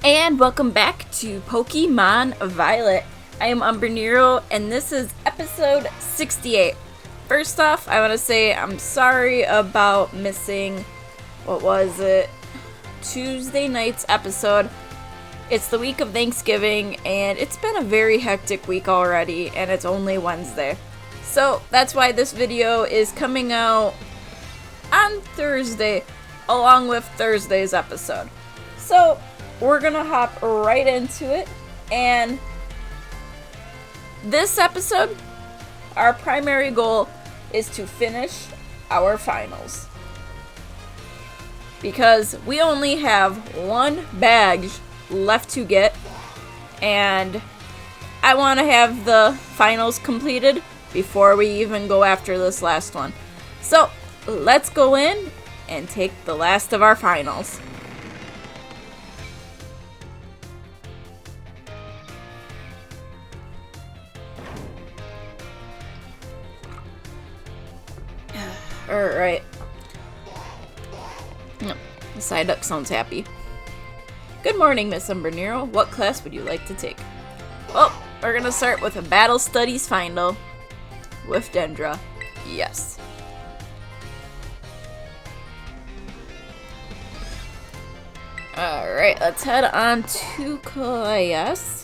And welcome back to Pokemon Violet. I am Umbrenero, and this is episode 68. First off, I want to say I'm sorry about missing, Tuesday night's episode. It's the week of Thanksgiving, and it's been a very hectic week already, and it's only Wednesday. So that's why this video is coming out on Thursday, along with Thursday's episode. So we're gonna hop right into it, and this episode, our primary goal is to finish our finals. Because we only have one badge left to get, and I want to have the finals completed before we even go after this last one. So let's go in and take the last of our finals. Alright. The Psyduck sounds happy. Good morning, Miss Umbrenero. What class would you like to take? Well, we're gonna start with a Battle Studies final with Dendra. Yes. Alright, let's head on to class.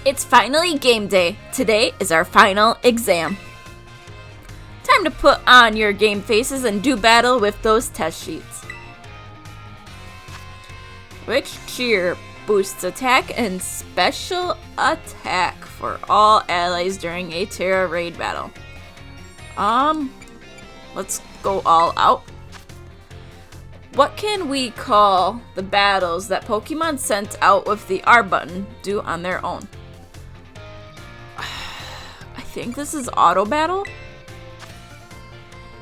It's finally game day. Today is our final exam. Time to put on your game faces and do battle with those test sheets. Which cheer boosts attack and special attack for all allies during a Terra raid battle? Let's go all out. What can we call the battles that Pokemon sent out with the R button do on their own? I think this is auto battle.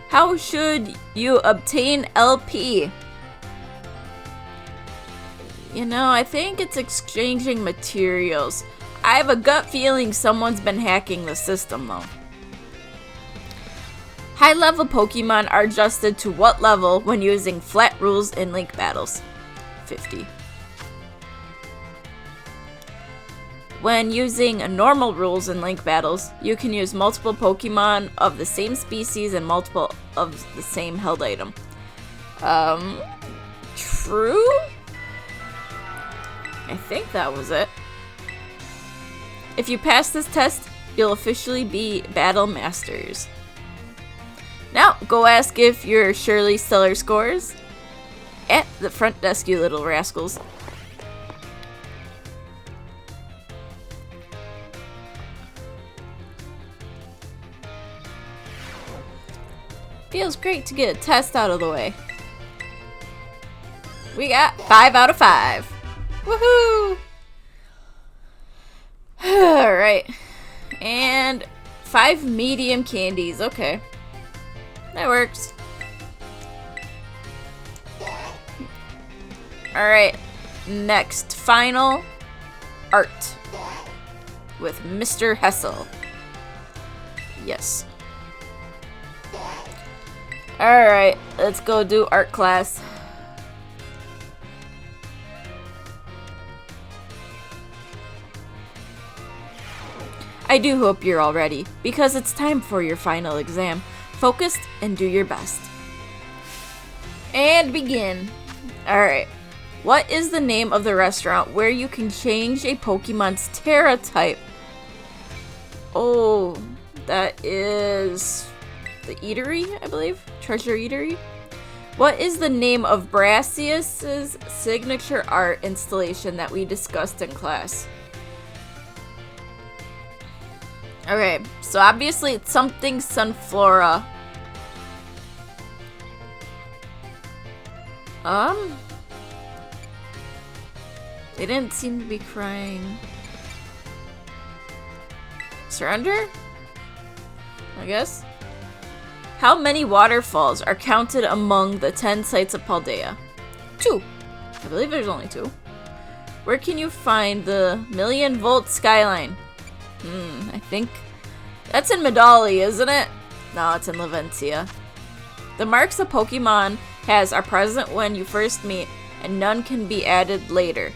How should you obtain LP? You know, I think it's exchanging materials. I have a gut feeling someone's been hacking the system though. High level Pokemon are adjusted to what level when using flat rules in link battles? 50. When using normal rules in link battles, you can use multiple Pokemon of the same species and multiple of the same held item. True? I think that was it. If you pass this test, you'll officially be Battle Masters. Now, go ask if your Shirley Stellar scores at the front desk, you little rascals. Feels great to get a test out of the way. We got 5 out of 5. Woohoo! Alright. And 5 medium candies. Okay. That works. Alright. Next, final art with Mr. Hessel. Yes. Alright, let's go do art class. I do hope you're all ready, because it's time for your final exam. Focused and do your best. And begin. Alright, what is the name of the restaurant where you can change a Pokemon's Terra type? Oh, that is the eatery, I believe? Treasure Eatery? What is the name of Brassius's signature art installation that we discussed in class? Okay, so obviously it's something Sunflora. They didn't seem to be crying. Surrender? I guess? How many waterfalls are counted among the 10 sites of Paldea? 2. I believe there's only 2. Where can you find the million-volt skyline? I think that's in Medali, isn't it? No, it's in Lavencia. The marks a Pokemon has are present when you first meet, and none can be added later.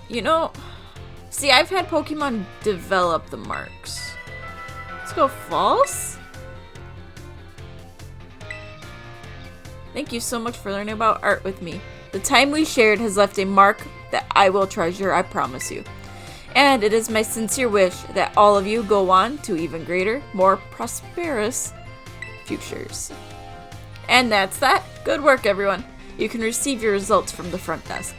You know, see, I've had Pokemon develop the marks. Let's go false. Thank you so much for learning about art with me. The time we shared has left a mark that I will treasure, I promise you. And it is my sincere wish that all of you go on to even greater, more prosperous futures. And that's that. Good work, everyone. You can receive your results from the front desk.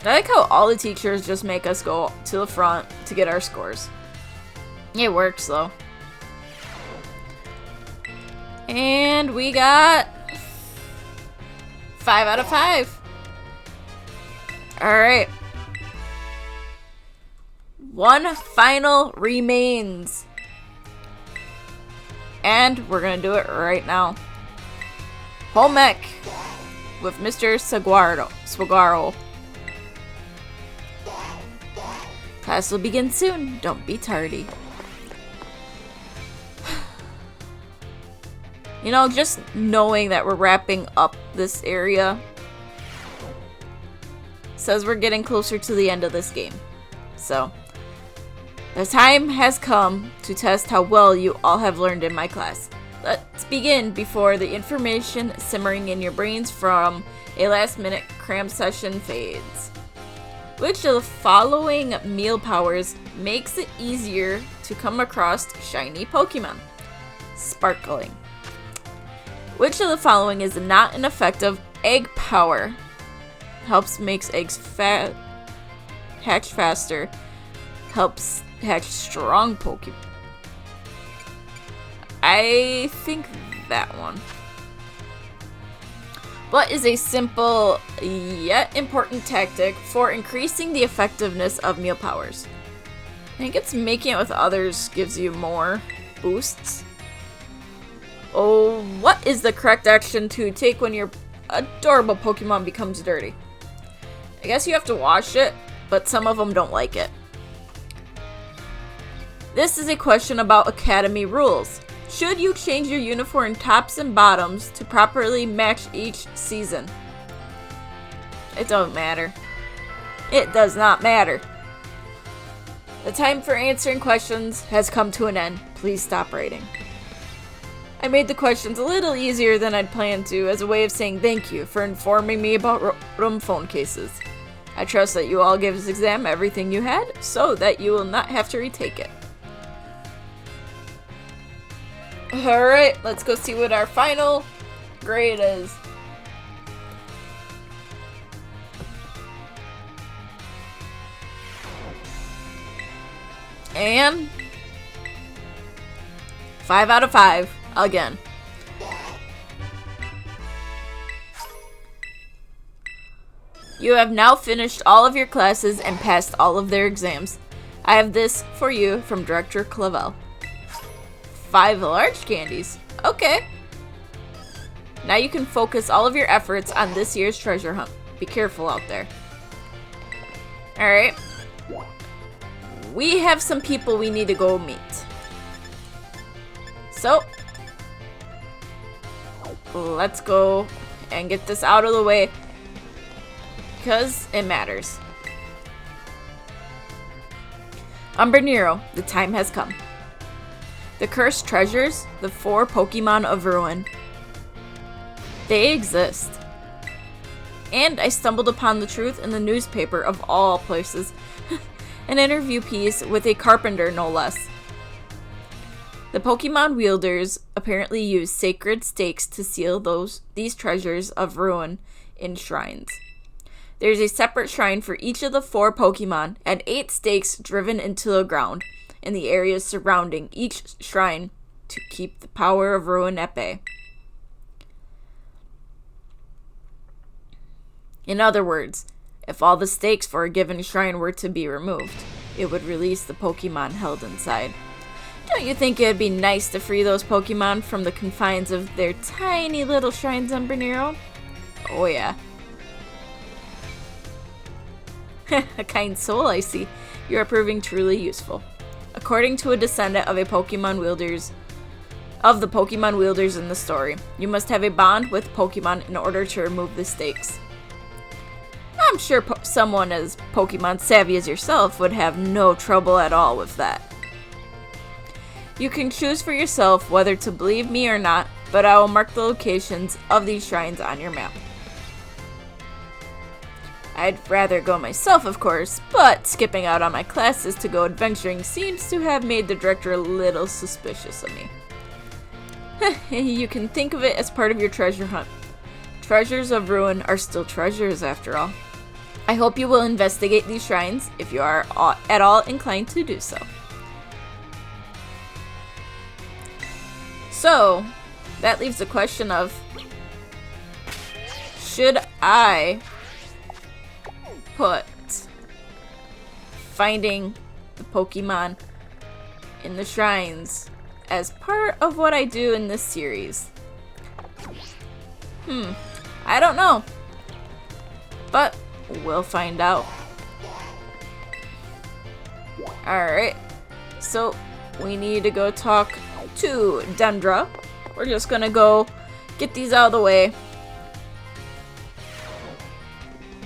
I like how all the teachers just make us go to the front to get our scores. It works, though. And we got 5 out of 5. Alright. One final remains. And we're gonna do it right now. Home ec with Mr. Saguaro. Class will begin soon. Don't be tardy. You know, just knowing that we're wrapping up this area says we're getting closer to the end of this game. So, the time has come to test how well you all have learned in my class. Let's begin before the information simmering in your brains from a last-minute cram session fades. Which of the following meal powers makes it easier to come across shiny Pokemon? Sparkling. Which of the following is not an effective egg power? Helps makes eggs hatch faster. Helps hatch strong Pokemon. I think that one. What is a simple yet important tactic for increasing the effectiveness of meal powers? I think it's making it with others gives you more boosts. Oh, what is the correct action to take when your adorable Pokemon becomes dirty? I guess you have to wash it, but some of them don't like it. This is a question about Academy rules. Should you change your uniform tops and bottoms to properly match each season? It don't matter. It does not matter. The time for answering questions has come to an end. Please stop writing. I made the questions a little easier than I'd planned to as a way of saying thank you for informing me about room phone cases. I trust that you all gave this exam everything you had so that you will not have to retake it. Alright, let's go see what our final grade is. And 5 out of 5 again. You have now finished all of your classes and passed all of their exams. I have this for you from Director Clavel. 5 large candies. Okay. Now you can focus all of your efforts on this year's treasure hunt. Be careful out there. Alright. We have some people we need to go meet. So, let's go and get this out of the way because it matters. Umbrenero, the time has come. The cursed treasures, the 4 Pokemon of Ruin. They exist. And I stumbled upon the truth in the newspaper of all places. An interview piece with a carpenter, no less. The Pokemon wielders apparently use sacred stakes to seal these treasures of ruin in shrines. There's a separate shrine for each of the 4 Pokemon, and 8 stakes driven into the ground in the areas surrounding each shrine to keep the power of ruin at bay. In other words, if all the stakes for a given shrine were to be removed, it would release the Pokemon held inside. Don't you think it'd be nice to free those Pokemon from the confines of their tiny little shrines, Umbrenero? Oh yeah. A kind soul, I see. You are proving truly useful. According to a descendant of the Pokemon wielders in the story, you must have a bond with Pokemon in order to remove the stakes. I'm sure someone as Pokemon savvy as yourself would have no trouble at all with that. You can choose for yourself whether to believe me or not, but I will mark the locations of these shrines on your map. I'd rather go myself, of course, but skipping out on my classes to go adventuring seems to have made the director a little suspicious of me. You can think of it as part of your treasure hunt. Treasures of ruin are still treasures, after all. I hope you will investigate these shrines if you are at all inclined to do so. So, that leaves the question of, should I put finding the Pokemon in the shrines as part of what I do in this series? I don't know, but we'll find out. Alright, so we need to go talk to Dendra. We're just gonna go get these out of the way,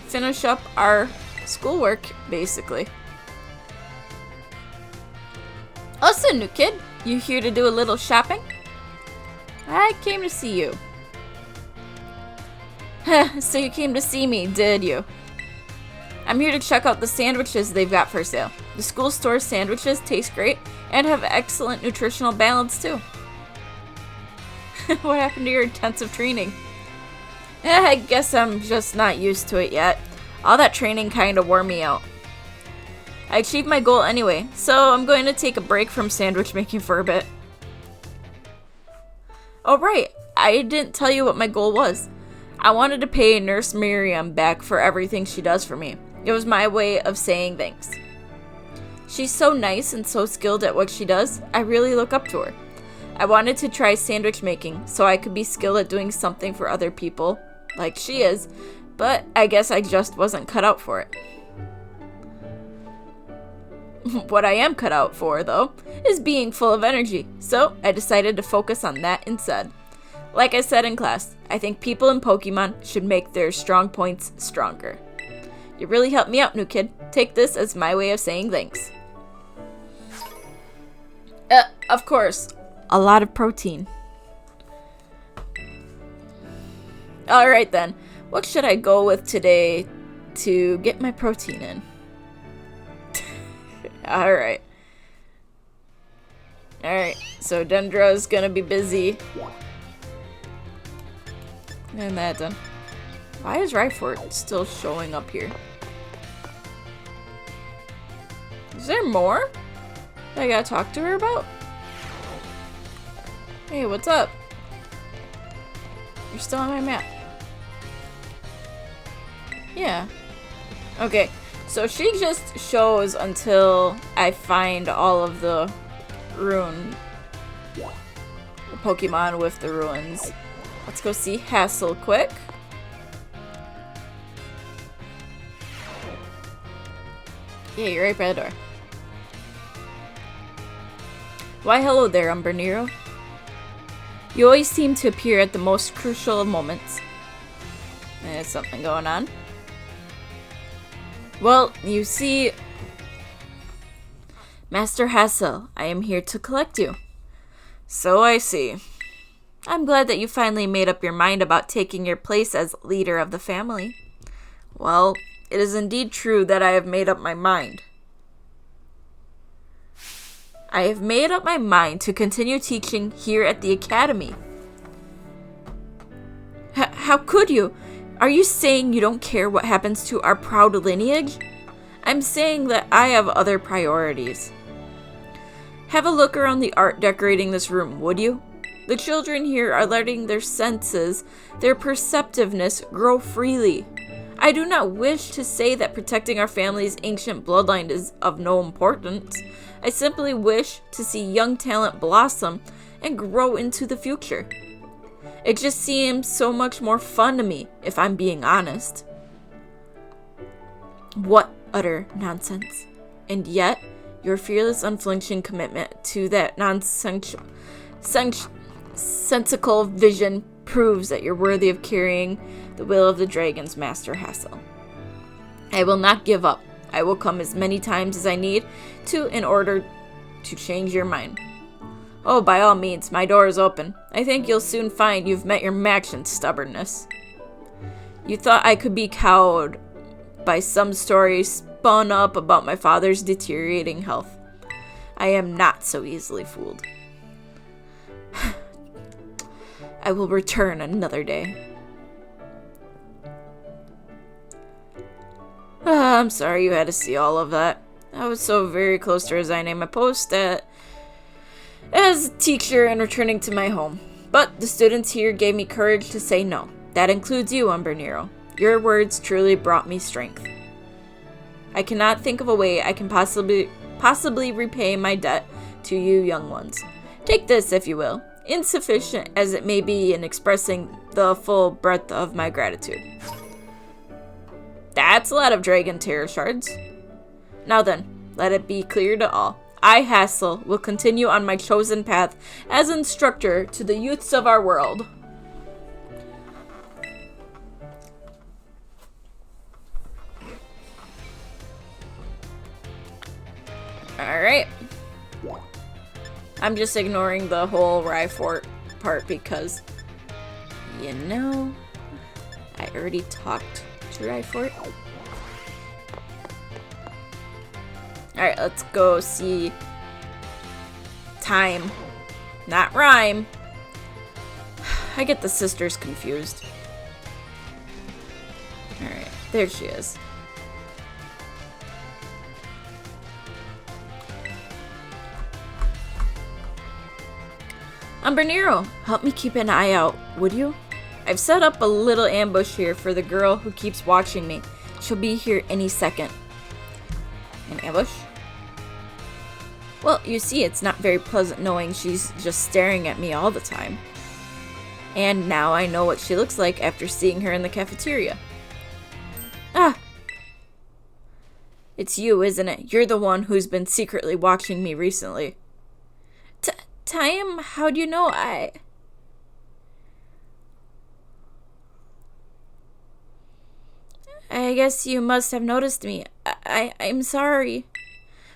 finish up our schoolwork, basically. Listen, new kid, you here to do a little shopping? I came to see you. So you came to see me, did you? I'm here to check out the sandwiches they've got for sale. The school store sandwiches taste great and have excellent nutritional balance too. What happened to your intensive training? I guess I'm just not used to it yet. All that training kinda wore me out. I achieved my goal anyway, so I'm going to take a break from sandwich making for a bit. Oh right, I didn't tell you what my goal was. I wanted to pay Nurse Miriam back for everything she does for me. It was my way of saying thanks. She's so nice and so skilled at what she does, I really look up to her. I wanted to try sandwich making so I could be skilled at doing something for other people, like she is, but I guess I just wasn't cut out for it. What I am cut out for, though, is being full of energy, so I decided to focus on that instead. Like I said in class, I think people in Pokemon should make their strong points stronger. You really helped me out, new kid. Take this as my way of saying thanks. Of course, a lot of protein. Alright then, what should I go with today to get my protein in? Alright. Alright, so Dendra's gonna be busy. And that done. Why is Ryford still showing up here? Is there more that I gotta talk to her about? Hey, what's up? You're still on my map. Yeah. Okay, so she just shows until I find all of the Pokemon with the ruins. Let's go see Hassel quick. Yeah, you're right by the door. Why hello there, Umbrenero. You always seem to appear at the most crucial of moments. There's something going on. Well, you see... Master Hassel, I am here to collect you. So I see. I'm glad that you finally made up your mind about taking your place as leader of the family. Well, it is indeed true that I have made up my mind. I have made up my mind to continue teaching here at the academy. How could you? Are you saying you don't care what happens to our proud lineage? I'm saying that I have other priorities. Have a look around the art decorating this room, would you? The children here are letting their senses, their perceptiveness, grow freely. I do not wish to say that protecting our family's ancient bloodline is of no importance. I simply wish to see young talent blossom and grow into the future. It just seems so much more fun to me, if I'm being honest. What utter nonsense. And yet, your fearless, unflinching commitment to that nonsensical vision proves that you're worthy of carrying the will of the dragons, Master Hassel. I will not give up. I will come as many times as I need to in order to change your mind. Oh, by all means, my door is open. I think you'll soon find you've met your match in stubbornness. You thought I could be cowed by some story spun up about my father's deteriorating health. I am not so easily fooled. I will return another day. I'm sorry you had to see all of that. I was so very close to resigning my post as teacher and returning to my home. But the students here gave me courage to say no. That includes you, Umbrenero. Your words truly brought me strength. I cannot think of a way I can possibly repay my debt to you young ones. Take this, if you will, insufficient as it may be in expressing the full breadth of my gratitude. That's a lot of dragon terror shards. Now then, let it be clear to all. I, Hassel, will continue on my chosen path as instructor to the youths of our world. Alright. I'm just ignoring the whole Ryfort part because, you know, I already talked to Ryfort. Alright, let's go see Time. Not Rhyme. I get the sisters confused. Alright, there she is. Umbrenero, help me keep an eye out, would you? I've set up a little ambush here for the girl who keeps watching me. She'll be here any second. An ambush? Well, you see, it's not very pleasant knowing she's just staring at me all the time. And now I know what she looks like after seeing her in the cafeteria. Ah! It's you, isn't it? You're the one who's been secretly watching me recently. Time, how do you know I guess you must have noticed me. I'm sorry.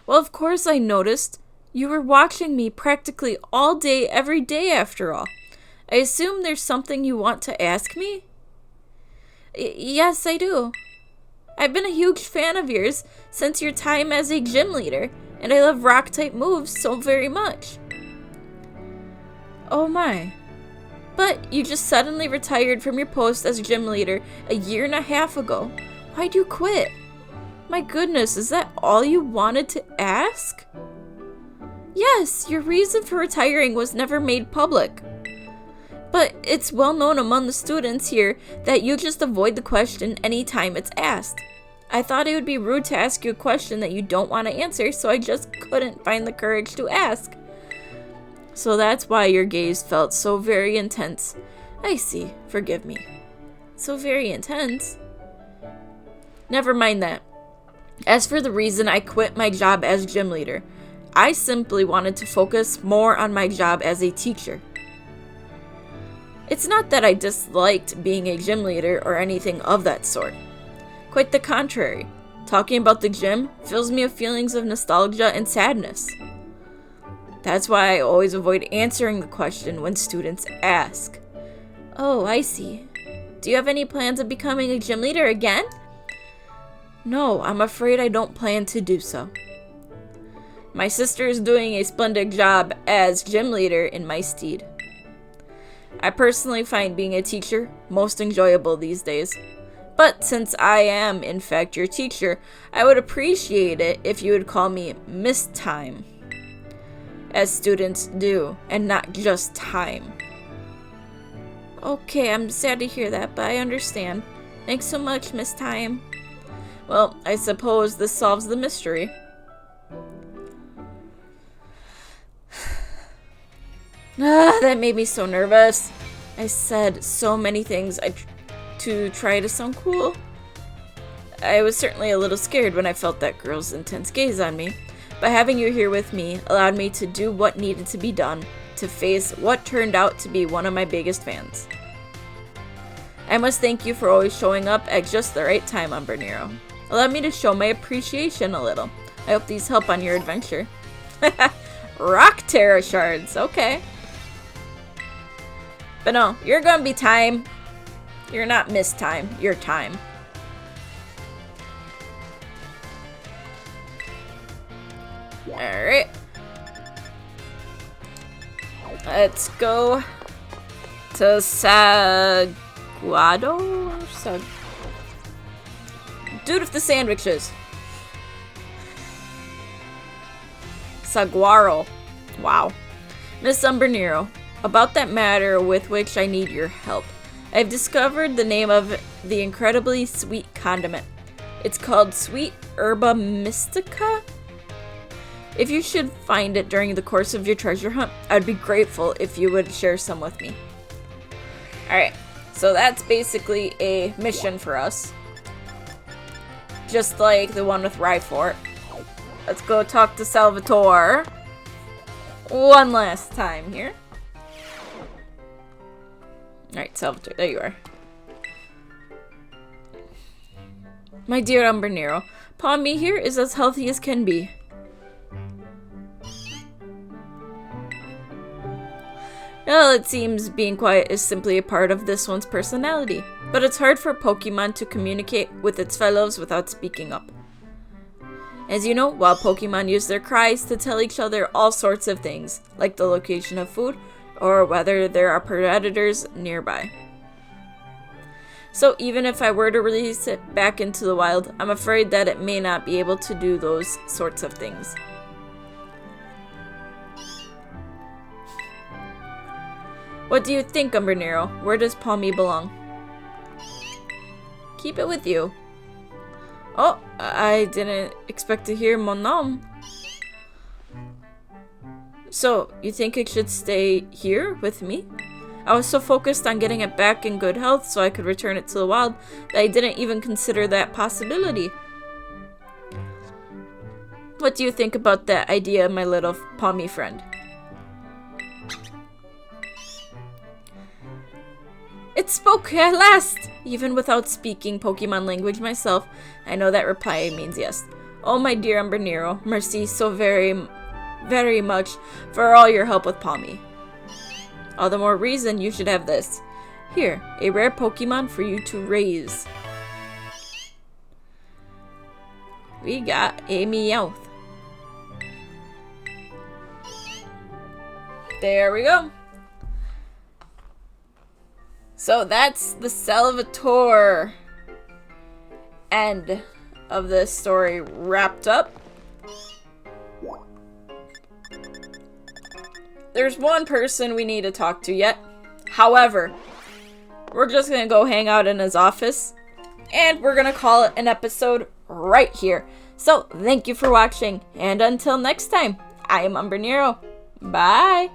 Well, of course I noticed. You were watching me practically all day, every day after all. I assume there's something you want to ask me? Yes, I do. I've been a huge fan of yours since your time as a gym leader, and I love rock-type moves so very much. Oh my. But you just suddenly retired from your post as gym leader a year and a half ago. Why'd you quit? My goodness, is that all you wanted to ask? Yes, your reason for retiring was never made public. But it's well known among the students here that you just avoid the question anytime it's asked. I thought it would be rude to ask you a question that you don't want to answer, so I just couldn't find the courage to ask. So that's why your gaze felt so very intense. I see. Forgive me. So very intense. Never mind that. As for the reason I quit my job as gym leader, I simply wanted to focus more on my job as a teacher. It's not that I disliked being a gym leader or anything of that sort. Quite the contrary. Talking about the gym fills me with feelings of nostalgia and sadness. That's why I always avoid answering the question when students ask. Oh, I see. Do you have any plans of becoming a gym leader again? No, I'm afraid I don't plan to do so. My sister is doing a splendid job as gym leader in my stead. I personally find being a teacher most enjoyable these days. But since I am, in fact, your teacher, I would appreciate it if you would call me Miss Time. As students do, and not just Time. Okay, I'm sad to hear that, but I understand. Thanks so much, Miss Time. Well, I suppose this solves the mystery. That made me so nervous. I said so many things to try to sound cool. I was certainly a little scared when I felt that girl's intense gaze on me, but having you here with me allowed me to do what needed to be done to face what turned out to be one of my biggest fans. I must thank you for always showing up at just the right time, Umbrenero. Allow me to show my appreciation a little. I hope these help on your adventure. Rock Terra shards, okay. But no, you're gonna be time. You're not Miss Time, you're Time. Alright. Let's go to Saguado? Dude of the sandwiches. Saguaro. Wow. Miss Umbrenero, about that matter with which I need your help. I've discovered the name of the incredibly sweet condiment. It's called Sweet Herba Mystica? If you should find it during the course of your treasure hunt, I'd be grateful if you would share some with me. Alright, so that's basically a mission for us. Just like the one with Ryfort. Let's go talk to Salvatore one last time here. Alright, Salvatore, there you are. My dear Umbrenero, Pommy here is as healthy as can be. Well, it seems being quiet is simply a part of this one's personality, but it's hard for Pokemon to communicate with its fellows without speaking up. As you know, wild Pokemon use their cries to tell each other all sorts of things, like the location of food, or whether there are predators nearby. So even if I were to release it back into the wild, I'm afraid that it may not be able to do those sorts of things. What do you think, Umbrenero? Where does Pommy belong? Keep it with you. Oh, I didn't expect to hear mon nom. So, you think it should stay here with me? I was so focused on getting it back in good health so I could return it to the wild that I didn't even consider that possibility. What do you think about that idea, my little Pommy friend? It spoke at last! Even without speaking Pokemon language myself, I know that reply means yes. Oh my dear Umbrenero, merci so very much for all your help with Pommy. All the more reason you should have this. Here, a rare Pokemon for you to raise. We got a Meowth. There we go. So that's the Salvatore end of this story wrapped up. There's one person we need to talk to yet. However, we're just gonna go hang out in his office and we're gonna call it an episode right here. So thank you for watching, and until next time, I am Umbrenero. Bye!